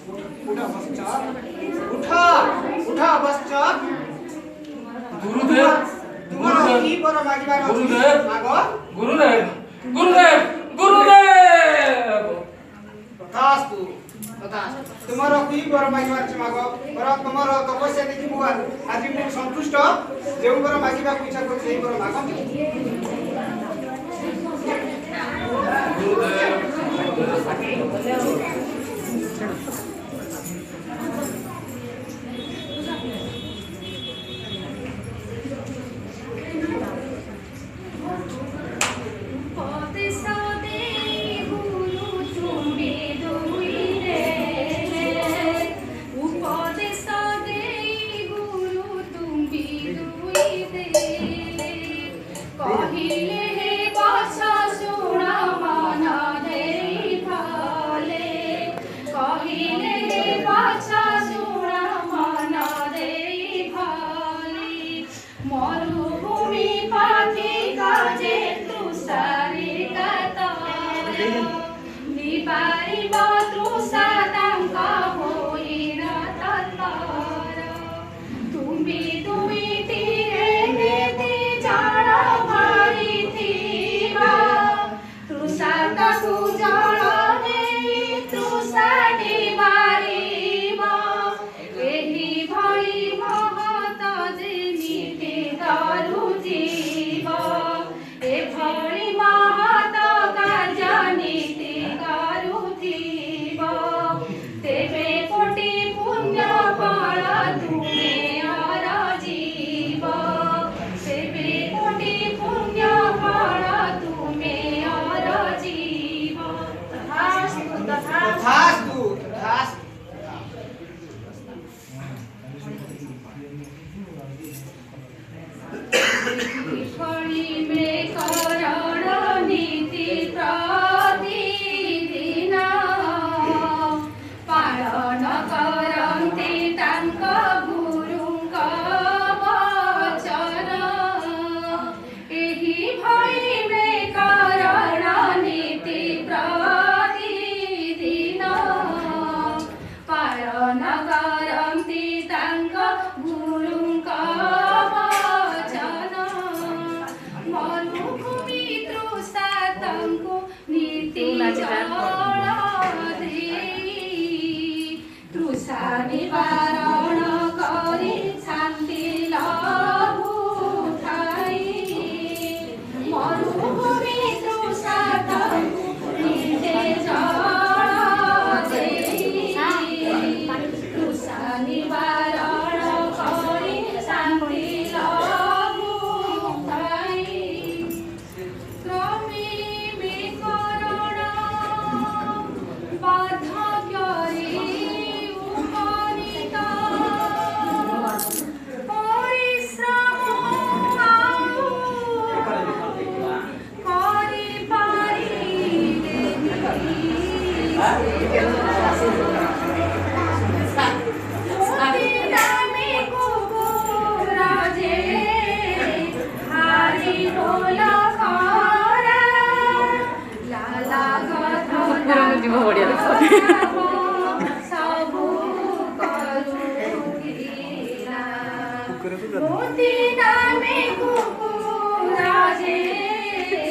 उठा पश्चात उठा उठा पश्चात गुरुदेव तुम्हारा की पर मागिबार अछि गुरुदेव मागो गुरुदेव गुरुदेव गुरुदेव तथास्तु तथास्तु तुम्हारा की पर मागिबार अछि मागो पर तुम्हारा तपस्या देखि मु आज मु संतुष्ट जेउ पर मागिबा इच्छा कर सेही पर मागो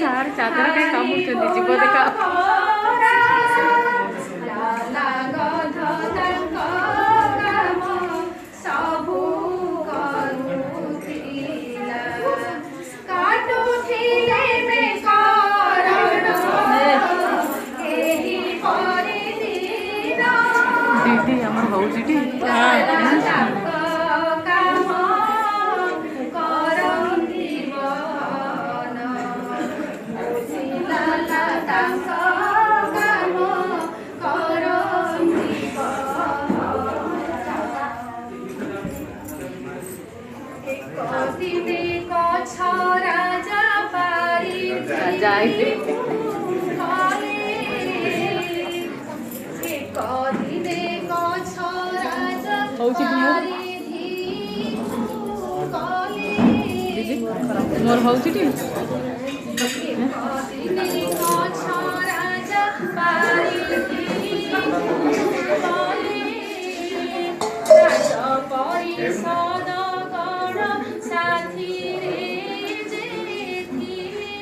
सार चादर कहीं कामुड़ जीव देखा दीदी आम हूँ मोर हूँ ସଦଗଣ ସାଥିରେ ଯେ ଥିଲେ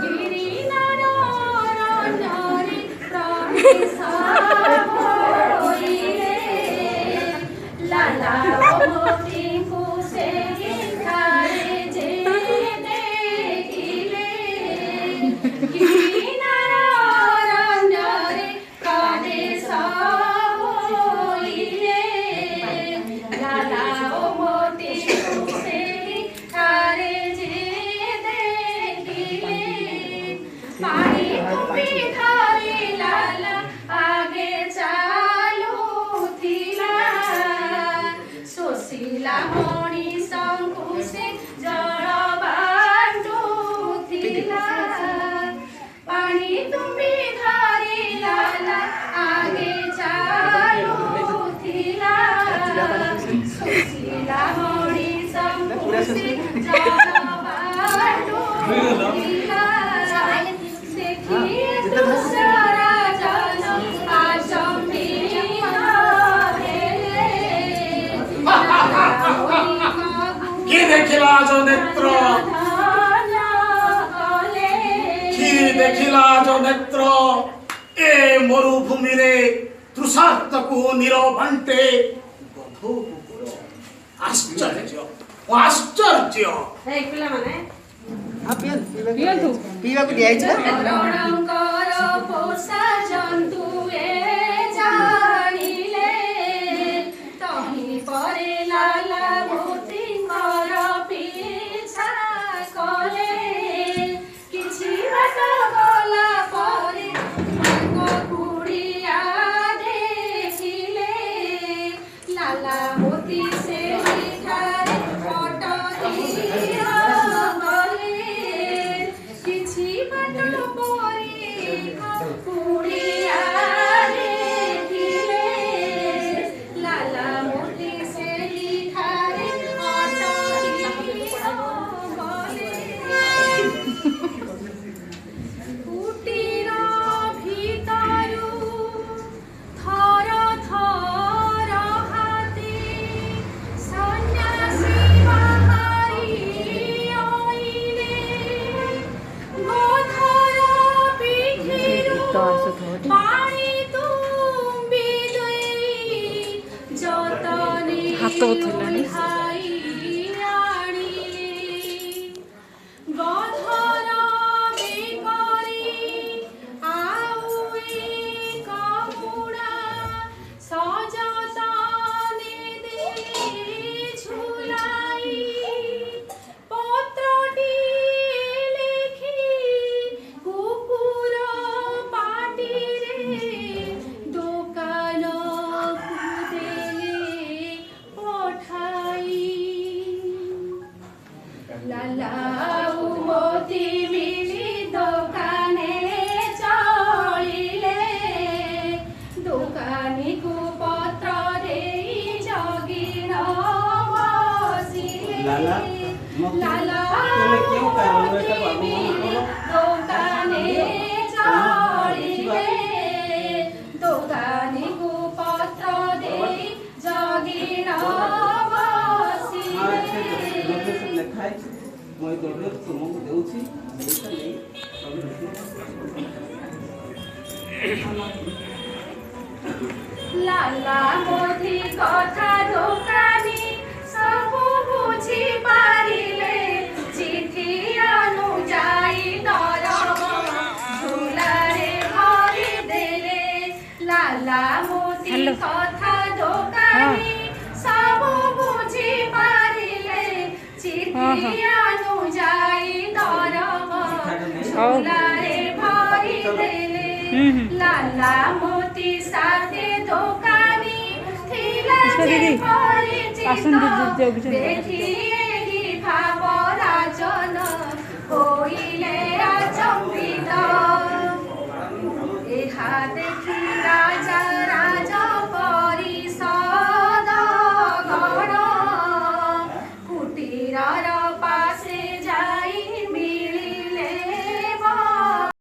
ଗିରିନାର ରଞ୍ଜରେ ପ୍ରବେଶ ହୋଇଲେ ଲାଲା ମୋତିଙ୍କୁ ସେଠାରେ ଯେ ଦେଖିଲେ ଗିରିନାର ରଞ୍ଜରେ ପ୍ରବେଶ ହୋଇଲେ ଲାଲା ମୋତିଙ୍କୁ ସେଠାରେ ଯେ ଦେଖିଲେ ପାଣି ତୁମ୍ବି ଧରି ଲାଲା ଆଗେ ଚାଲୁଥିଲା ଶୋଷିଲା ମଣିଷଙ୍କୁ ସେ ଜଳ ବାଣ୍ଟୁଥିଲା ପାଣି ତୁମ୍ବି ଧରି ଲାଲା ଆଗେ ଚାଲୁଥିଲା ଶୋଷିଲା ମଣିଷଙ୍କୁ ସେ ଜଳ ବାଣ୍ଟୁଥିଲା ଦେଖିଏ ତୁଷାର ଜନ ଆଚମ୍ବିତ ହେଲେ কি দেখিলা যো নেত্র কি দেখিলা যো নেত্র এ মরুভূমিরে তৃষার্তকু নিরবান্তে বধূ কুকুর আশ্চর্য আশ্চর্য এই ପିଲାମାନେ ପିଅନ୍ତୁ ପିଇବାକୁ ଦିଆହେଇଛି ନା ରଣଙ୍କର ପୋଷା ଜନ୍ତୁ ଏ ଜାଣିଲେ ତହିଁ ପରେ ଲାଲା ମୋତିଙ୍କର ପିଛା କଲେ କିଛି ବାଟ ଗଲା ପରେ ଏକ କୁଡ଼ିଆ ଦେଖିଲେ ଲାଲା ମୋତି ସେଠାରେ ଅଟକି ଗଲେ କିଛି ବାଟ ପରେ କୁଡ଼ିଆ ଦେଖିଲେ ଲାଲା ମୋତି ସେଠାରେ ଅଟକି ଗଲେ କୁଟୀର ଭିତରୁ ଥର ଥର ହାତେ ସନ୍ନ୍ୟାସୀ ବାହାରି ଅଇଲେ ଗୋଧର ପିଠିରୁ ପାଣି ତୁମ୍ବି ଦେଇ ଯତନେ ହାତ ଉଠେଇଲାଣି। ଉଠାଇ ଆଣିଲେ ଗଧର ବେକରେ ଆଉ ଏକ ମୁଣା ସଯତନେ ଦେଇ ଝୁଲାଇ ପତ୍ରଟିଏ ଲେଖି କୁକୁର ପାଟିରେ ଦୋକାନକୁ ଦେଲେ ପଠାଇ ଲାଲା ମୋତି ମିଳି ଦୋକାନେ ଚଳିଲେ ଦୋକାନୀକୁ ପତ୍ର ଦେଇ ଜଗିର ବସିଲେ ଲାଲା, ଲାଲା ତୁମେ କେଉଁ କାରଣରୁ ଏଟା ମୋତି ମିଳି ବାବୁ ଦୋକାନେ ଚଳିଲେ ଦୋକାନୀକୁ ପତ୍ର ଦେଇ ଜଗିର ବସିଲେ ଲେଖା ହେଇଛି ମୁଁ ଏଇ ଦଳରେ ତୁମକୁ ଦେଉଛି ଲାଲା ମୋତି କଥା ଦୋକାନୀ ସବୁ ବୁଝି ପାରିଲେ ଚିଠି ଅନୁଯାୟୀ ଦରବ ଝୁଲାରେ ଭରି ଦେଲେ ଲାଲା ମୋତି କଥା ଦୋକାନୀ ସବୁ ବୁଝି ପାରିଲେ ଚିଠି ଅନୁଯାୟୀ ଦରବ ଝୁଲାରେ ଭରି ଦେଲେ ଲାଲା ମୋତି ସାଥେ ଦୋକାନୀ ଥିଲା ଯେ ପରିଚିତ ଦେଖିଏ କି ଭାବ